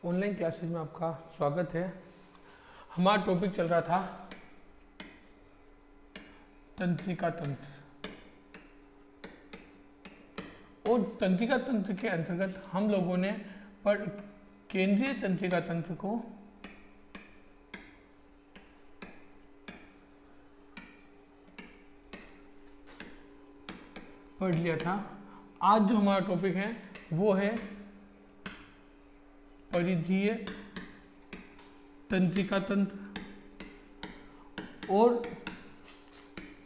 Online classes में आपका स्वागत है। हमारा टॉपिक चल रहा था तंत्रिका तंत्र, और तंत्रिका तंत्र के अंतर्गत हम लोगों ने केंद्रीय तंत्रिका तंत्र को पढ़ लिया था। आज जो हमारा टॉपिक है वो है परिधीय तंत्रिका तंत्र और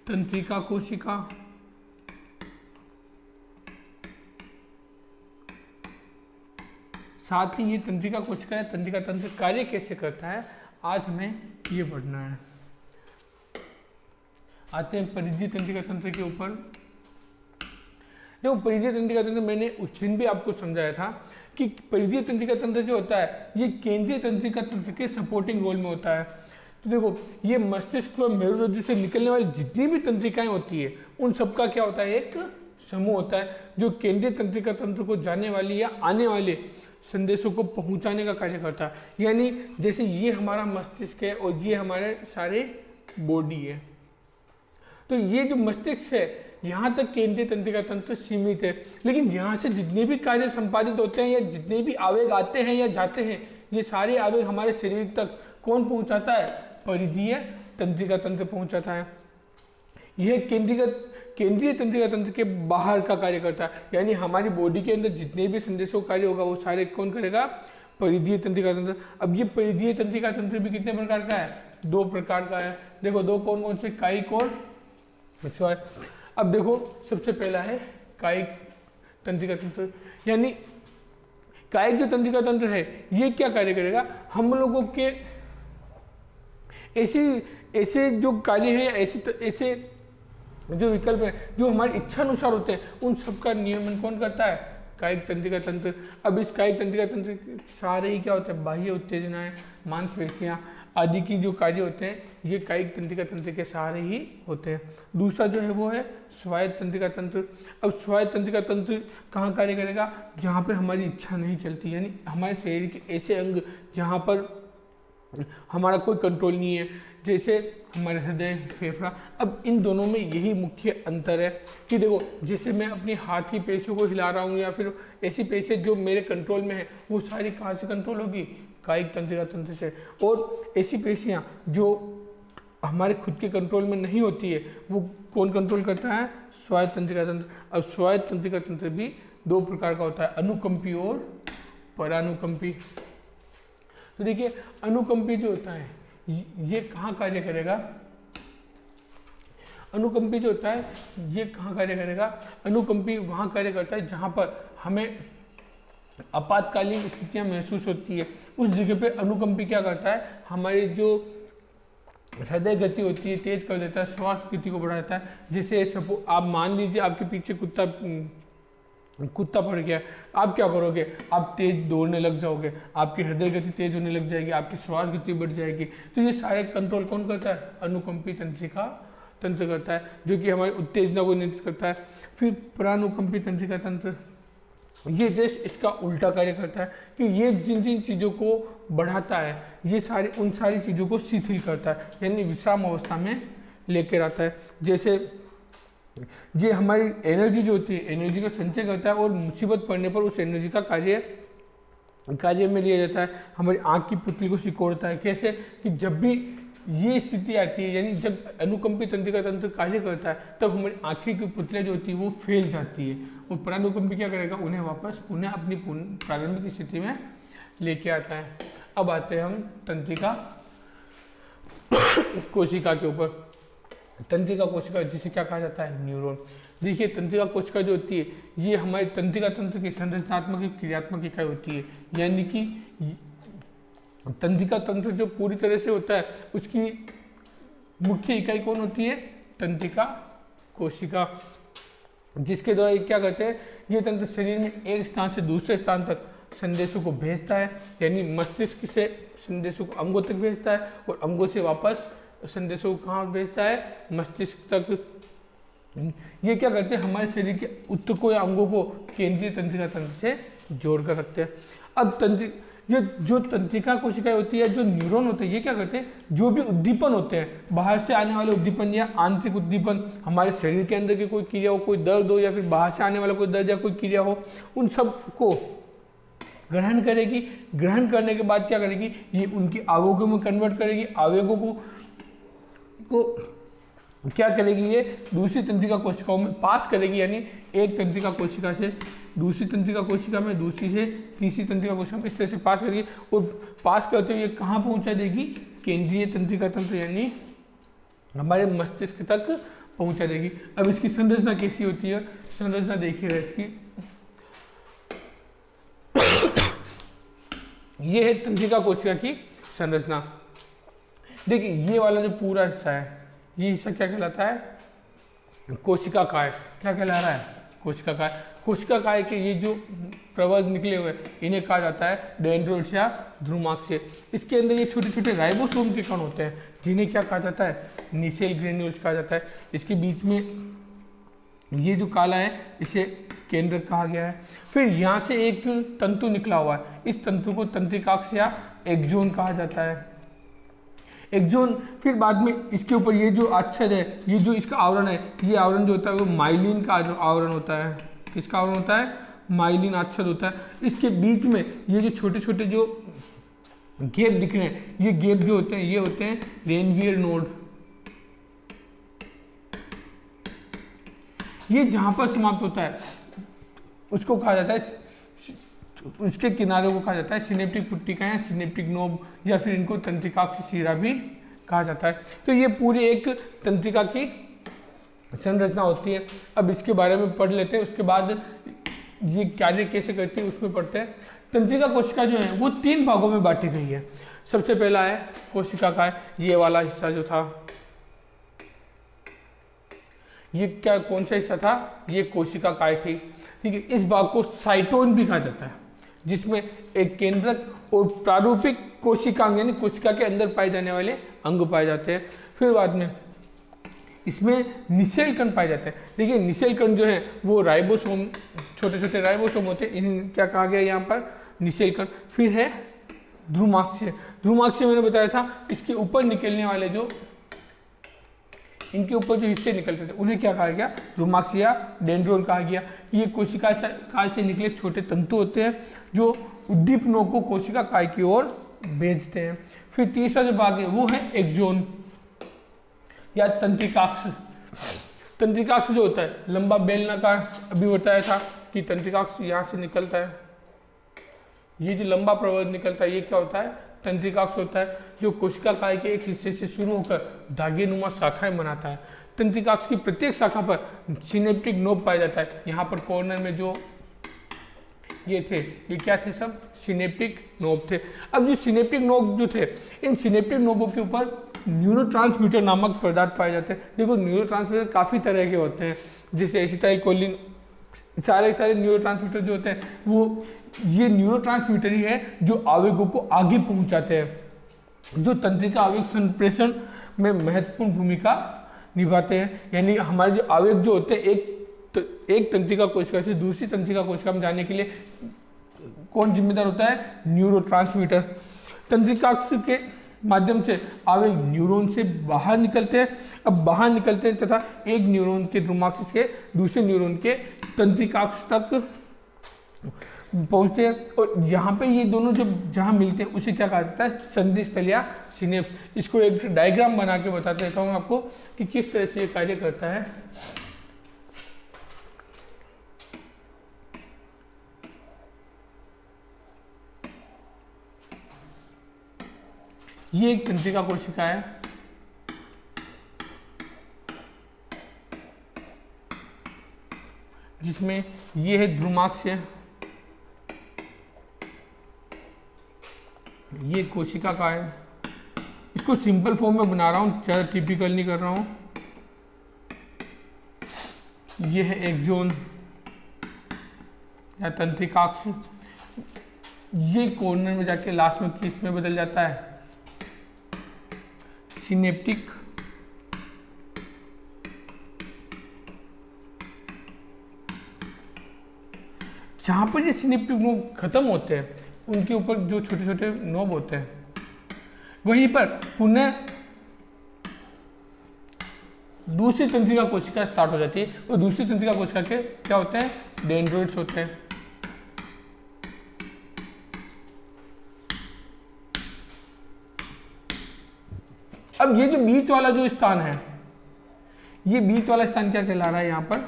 तंत्रिका कोशिका। साथ ही ये तंत्रिका कोशिका या तंत्रिका तंत्र कार्य कैसे करता है, आज हमें ये पढ़ना है। आते हैं परिधीय तंत्रिका तंत्र के ऊपर। देखो, परिधीय तंत्रिका तंत्र मैंने उस दिन भी आपको समझाया था कि परिधीय तंत्रिका तंत्र जो होता है ये केंद्रीय तंत्रिका तंत्र के सपोर्टिंग रोल में होता है। तो देखो, ये मस्तिष्क और मेरुरज्जु से निकलने वाली जितनी भी तंत्रिकाएं होती है उन सबका क्या होता है, एक समूह होता है जो केंद्रीय तंत्रिका तंत्र को जाने वाली या आने वाले संदेशों को पहुंचाने का कार्य करता है। यानी जैसे ये हमारा मस्तिष्क है और ये हमारे सारे बॉडी है, तो ये जो मस्तिष्क है यहाँ तक केंद्रीय तंत्रिका तंत्र सीमित है, लेकिन यहाँ से जितने भी कार्य संपादित होते हैं या जितने भी आवेग आते हैं या जाते हैं, ये सारे आवेग हमारे शरीर तक कौन पहुँचाता है, परिधीय तंत्रिका तंत्र पहुँचाता है। यह केंद्रीय तंत्रिका तंत्र के बाहर का कार्य करता है, यानी हमारी बॉडी के अंदर जितने भी संदेशों कार्य होगा वो सारे कौन करेगा, परिधीय तंत्रिका तंत्र। अब ये परिधीय तंत्रिका तंत्र भी कितने प्रकार का है, दो प्रकार का है। देखो, दो कौन कौन से, कायिक और स्वायत्त। अब देखो, सबसे पहला है कायिक तंत्रिका तंत्र। यानी कायिक जो तंत्रिका तंत्र है ये क्या कार्य करेगा, हम लोगों के ऐसे जो कार्य है, ऐसे जो विकल्प है जो हमारी इच्छा अनुसार होते हैं, उन सबका नियमन कौन करता है, कायिक तंत्रिका तंत्र। अब इस कायिक तंत्रिका तंत्र सारे ही क्या होते हैं, बाह्य उत्तेजनाएं, मांसपेशियां आदि की जो कार्य होते हैं ये कायिक तंत्रिका तंत्र के सहारे ही होते हैं। दूसरा जो है वो है स्वायत्त तंत्रिका तंत्र। अब स्वायत्त तंत्रिका तंत्र कहाँ कार्य करेगा, जहाँ पे हमारी इच्छा नहीं चलती, यानी हमारे शरीर के ऐसे अंग जहाँ पर हमारा कोई कंट्रोल नहीं है, जैसे हमारे हृदय, फेफड़ा। अब इन दोनों में यही मुख्य अंतर है कि देखो, जैसे मैं अपने हाथ की पेशियों को हिला रहा हूँ या फिर ऐसी पेशियाँ जो मेरे कंट्रोल में है, वो सारी कहाँ से कंट्रोल होगी, कायिक तंत्रिका तंत्र से। और ऐसी पेशियाँ जो हमारे खुद के कंट्रोल में नहीं होती है वो कौन कंट्रोल करता है, स्वायत्त तंत्रिका तंत्र। अब स्वायत्त तंत्रिका तंत्र भी दो प्रकार का होता है, अनुकंपी और परानुकंपी। तो देखिए, अनुकंपी जो होता है ये कहाँ कार्य करेगा, अनुकंपी जो होता है ये कहाँ कार्य करेगा, अनुकंपी वहाँ कार्य करता है जहाँ पर हमें आपातकालीन स्थितियाँ महसूस होती है। उस जगह पे अनुकंपी क्या करता है, हमारी जो हृदय गति होती है तेज कर देता है, श्वास गति को बढ़ाता है। जैसे आप मान लीजिए आपके पीछे कुत्ता पड़ गया, आप क्या करोगे, आप तेज दौड़ने लग जाओगे, आपकी हृदय गति तेज होने लग जाएगी, आपकी श्वास गति बढ़ जाएगी। तो ये सारे कंट्रोल कौन करता है, अनुकंपी तंत्रिका तंत्र करता है, जो कि हमारी उत्तेजना को नियंत्रित करता है। फिर परानुकंपी तंत्रिका तंत्र, ये जस्ट इसका उल्टा कार्य करता है कि ये जिन जिन चीज़ों को बढ़ाता है ये उन सारी चीज़ों को शिथिल करता है, यानी विश्राम अवस्था में लेकर आता है। जैसे ये हमारी एनर्जी जो होती है, एनर्जी का संचय करता है और मुसीबत पड़ने पर उस एनर्जी का कार्य में लिया जाता है। हमारी आँख की पुतली को सिकोड़ता है। कैसे कि जब भी ये स्थिति आती है, यानी जब अनुकंपी तंत्रिका तंत्र कार्य करता है तब हमारी आँखें की पुतलियाँ जो होती है वो फैल जाती है, और परानुकंपी क्या करेगा, उन्हें वापस पुनः अपनी प्रारंभिक स्थिति में लेके आता है। अब आते हैं हम तंत्रिका कोशिका के ऊपर। तंत्रिका कोशिका जिसे क्या कहा जाता है, न्यूरॉन। देखिए, तंत्रिका कोशिका जो होती है ये हमारे तंत्रिका तंत्र की संरचनात्मक क्रियात्मक इकाई होती है। यानी कि तंत्रिका तंत्र जो पूरी तरह से होता है उसकी मुख्य इकाई कौन होती है, तंत्रिका कोशिका, जिसके द्वारा ये क्या करते हैं, ये तंत्र शरीर में एक स्थान से दूसरे स्थान तक संदेशों को भेजता है। यानी मस्तिष्क से संदेशों को अंगों तक भेजता है और अंगों से वापस संदेशों को कहाँ भेजता है, मस्तिष्क तक। ये क्या करते हैं, हमारे शरीर के ऊतकों या अंगों को केंद्रीय तंत्रिका तंत्र से जोड़ कर रखते हैं। अब ये जो तंत्रिका कोशिकाएं होती है, जो न्यूरॉन होते हैं, ये क्या करते हैं, जो भी उद्दीपन होते हैं, बाहर से आने वाले उद्दीपन या आंतरिक उद्दीपन, हमारे शरीर के अंदर की कोई क्रिया हो, कोई दर्द हो या फिर बाहर से आने वाला कोई दर्द या कोई क्रिया हो, उन सब को ग्रहण करेगी। ग्रहण करने के बाद क्या करेगी, ये उनकी आवेगों में कन्वर्ट करेगी। आवेगों को क्या करेगी, ये दूसरी तंत्रिका कोशिकाओं में पास करेगी, यानी एक तंत्रिका कोशिका से दूसरी तंत्रिका कोशिका में, दूसरी से तीसरी तंत्रिका कोशिका में, इस तरह से पास करेगी। और पास करते हुए ये कहाँ पहुँचा देगी, केंद्रीय तंत्रिका तंत्र यानी हमारे मस्तिष्क तक पहुँचा देगी। अब इसकी संरचना कैसी होती है, संरचना देखिएगा इसकी। ये है तंत्रिका कोशिका की संरचना। देखिए ये वाला जो पूरा हिस्सा है, ये हिस्सा क्या कहलाता है, कोशिका काय। क्या कहला रहा है, कोशिका काय। कोशिका काय के ये जो प्रवर्ग निकले हुए इन्हें कहा जाता है डेंड्रोइट्स या ध्रुमाक्षय। इसके अंदर ये छोटे छोटे राइबोसोम के कण होते हैं, जिन्हें क्या कहा जाता है, नीसेल ग्रेन्यूल्स कहा जाता है। इसके बीच में ये जो काला है, इसे केंद्र कहा गया है। फिर यहाँ से एक तंतु निकला हुआ है, इस तंतु को तंत्रिकाक्ष या एक्सोन कहा जाता है। एक्सोन, फिर बाद में इसके ऊपर ये जो आच्छाद है, ये जो इसका आवरण है, ये आवरण जो होता है वो माइलिन का आवरण होता है। किसका आवरण होता है, माइलिन आच्छाद होता है। इसके बीच में ये जो छोटे छोटे जो गैप दिख रहे हैं, ये गैप जो होते हैं, ये होते हैं रेनवियर नोड। ये जहां पर समाप्त होता है उसको कहा जाता है, उसके किनारे को कहा जाता है सिनेप्टिक पुट्टिका या सिनेप्टिक नोब, या फिर इनको तंत्रिकाक्ष शिरा भी कहा जाता है। तो ये पूरी एक तंत्रिका की संरचना होती है। अब इसके बारे में पढ़ लेते हैं, उसके बाद ये कार्य कैसे करती है उसमें पढ़ते हैं। तंत्रिका कोशिका जो है वो 3 भागों में बांटी गई है। सबसे पहला है कोशिका काय, ये वाला हिस्सा जो था, ये क्या कौन सा हिस्सा था, ये कोशिका काय थी। ठीक है, इस भाग को साइटोन भी कहा जाता है, जिसमें एक केंद्रक और प्रारूपिक कोशिकांग यानी कोशिका के अंदर पाए जाने वाले अंग पाए जाते हैं। फिर बाद में इसमें निसेल कण पाए जाते हैं। देखिए निसेल कण जो है वो राइबोसोम, छोटे छोटे राइबोसोम होते हैं, इन्हें क्या कहा गया यहाँ पर, निसेल कण। फिर है ध्रुमाक्षय। ध्रुमाक्षय मैंने बताया था, इसके ऊपर निकलने वाले जो, इनके ऊपर जो हिस्से निकलते थे उन्हें क्या कहा गया, ध्रुमाक्षय या डेंड्रोन कहा गया। ये कोशिका काय से निकले छोटे तंतु होते हैं जो उद्दीपनों को कोशिका काय की ओर भेजते हैं। फिर तीसरा जो भाग है वो है एक्सोन या तंत्रिकाक्ष। तंत्रिकाक्ष जो होता है लंबा बेलनाकार, अभी बताया था कि तंत्रिकाक्ष यहाँ से निकलता है, ये जो लंबा प्रवर्ध निकलता है ये क्या होता है, तंत्रिकाक्ष होता है, जो कोशिका काय के एक हिस्से से शुरू होकर धागेनुमा शाखाएं बनाता है। तंत्रिकाक्ष की प्रत्येक शाखा पर सिनेप्टिक नोब पाया जाता है। यहाँ पर कॉर्नर में जो ये थे, ये क्या थे, सब सिनेप्टिक नोब थे। अब जो सिनेप्टिक नोब जो थे, इन सिनेप्टिक नोबों के ऊपर न्यूरोट्रांसमीटर नामक पदार्थ पाए जाते हैं। देखो न्यूरोट्रांसमीटर काफ़ी तरह के होते हैं, जैसे एसिटाइलकोलिन, सारे न्यूरोट्रांसमीटर जो होते हैं वो ये न्यूरोट्रांसमीटर ही है जो आवेगों को आगे पहुंचाते हैं, जो तंत्रिका आवेग संप्रेषण में महत्वपूर्ण भूमिका निभाते हैं। यानी हमारे जो आवेग जो होते हैं एक तंत्रिका कोशिका से दूसरी तंत्रिका कोशिका में जाने के लिए कौन जिम्मेदार होता है, न्यूरोट्रांसमीटर। तंत्रिकाक्ष के माध्यम से आवेग न्यूरॉन से बाहर निकलते हैं। अब बाहर निकलते हैं तथा एक न्यूरॉन के ध्रुमाक्ष से दूसरे न्यूरॉन के तंत्रिकाक्ष तक पहुंचते हैं, और यहाँ पे ये दोनों जब जहाँ मिलते हैं उसे क्या कहा जाता है, संधि स्थल या सिनेप्स। इसको एक डायग्राम बना के बता देता हूँ आपको कि किस तरह से ये कार्य करता है। ये एक तंत्रिका कोशिका है, जिसमें ये है ध्रुमाक्षय, ये कोशिका का है। इसको सिंपल फॉर्म में बना रहा हूँ, ज़्यादा टिपिकल नहीं कर रहा हूँ। ये है एक्सोन या तंत्रिकाक्ष। ये कॉर्नर में जाके लास्ट में किस में बदल जाता है, सिनेप्टिक जहाँ पर ये सिनेप्टिक नोब खत्म होते हैं उनके ऊपर जो छोटे छोटे नोब होते हैं, वहीं पर पुनः दूसरी तंत्रिका कोशिका स्टार्ट हो जाती है। और दूसरी तंत्रिका कोशिका के क्या होते हैं, डेंड्रोइड्स होते हैं। अब ये जो बीच वाला जो स्थान है, ये बीच वाला स्थान क्या कहला रहा है, यहां पर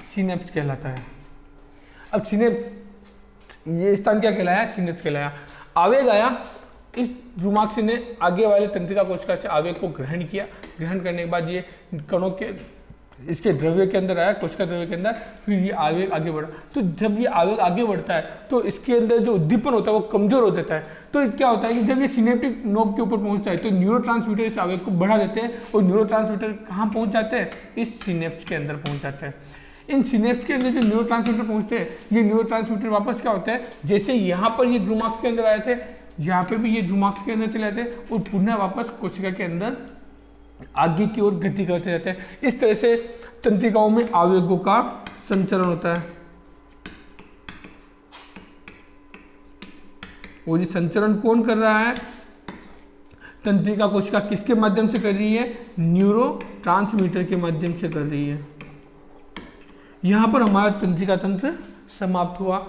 सिनेप्स कहलाता है। अब सिनेप्स, ये स्थान क्या कहलाया, सिनेप्स कहलाया। आवेग आया, इस रुमाक्सी ने आगे वाले तंत्रिका कोशिका से आवेग को ग्रहण किया। ग्रहण करने के बाद ये कणों के इसके द्रव्य के अंदर आया, कोशिका द्रव्य के अंदर, फिर ये आवेग आगे बढ़ा। तो जब ये आवेग आगे बढ़ता है तो इसके अंदर जो उद्दीपन होता है वो कमजोर हो जाता है। तो क्या होता है कि जब ये सिनेप्टिक नोब के ऊपर पहुंचता है तो न्यूरोट्रांसमीटर इस आवेग को बढ़ा देते हैं, और न्यूरोट्रांसमीटर कहाँ पहुंच जाते हैं, इस सिनेप्स के अंदर पहुंच जाते हैं। इन सिनेप्स के अंदर जो न्यूरोट्रांसमीटर पहुंचते हैं, ये न्यूरोट्रांसमीटर वापस क्या होता है, जैसे यहाँ पर ये ड्रूमार्क्स के अंदर आए थे, यहाँ पे भी ये ड्रूमार्क्स के अंदर चले जाते हैं और पुनः वापस कोशिका के अंदर आगे की ओर गति करते रहते हैं। इस तरह से तंत्रिकाओं में आवेगों का संचरण होता है। और ये संचरण कौन कर रहा है, तंत्रिका कोशिका किसके माध्यम से कर रही है, न्यूरोट्रांसमीटर के माध्यम से कर रही है। यहां पर हमारा तंत्रिका तंत्र समाप्त हुआ।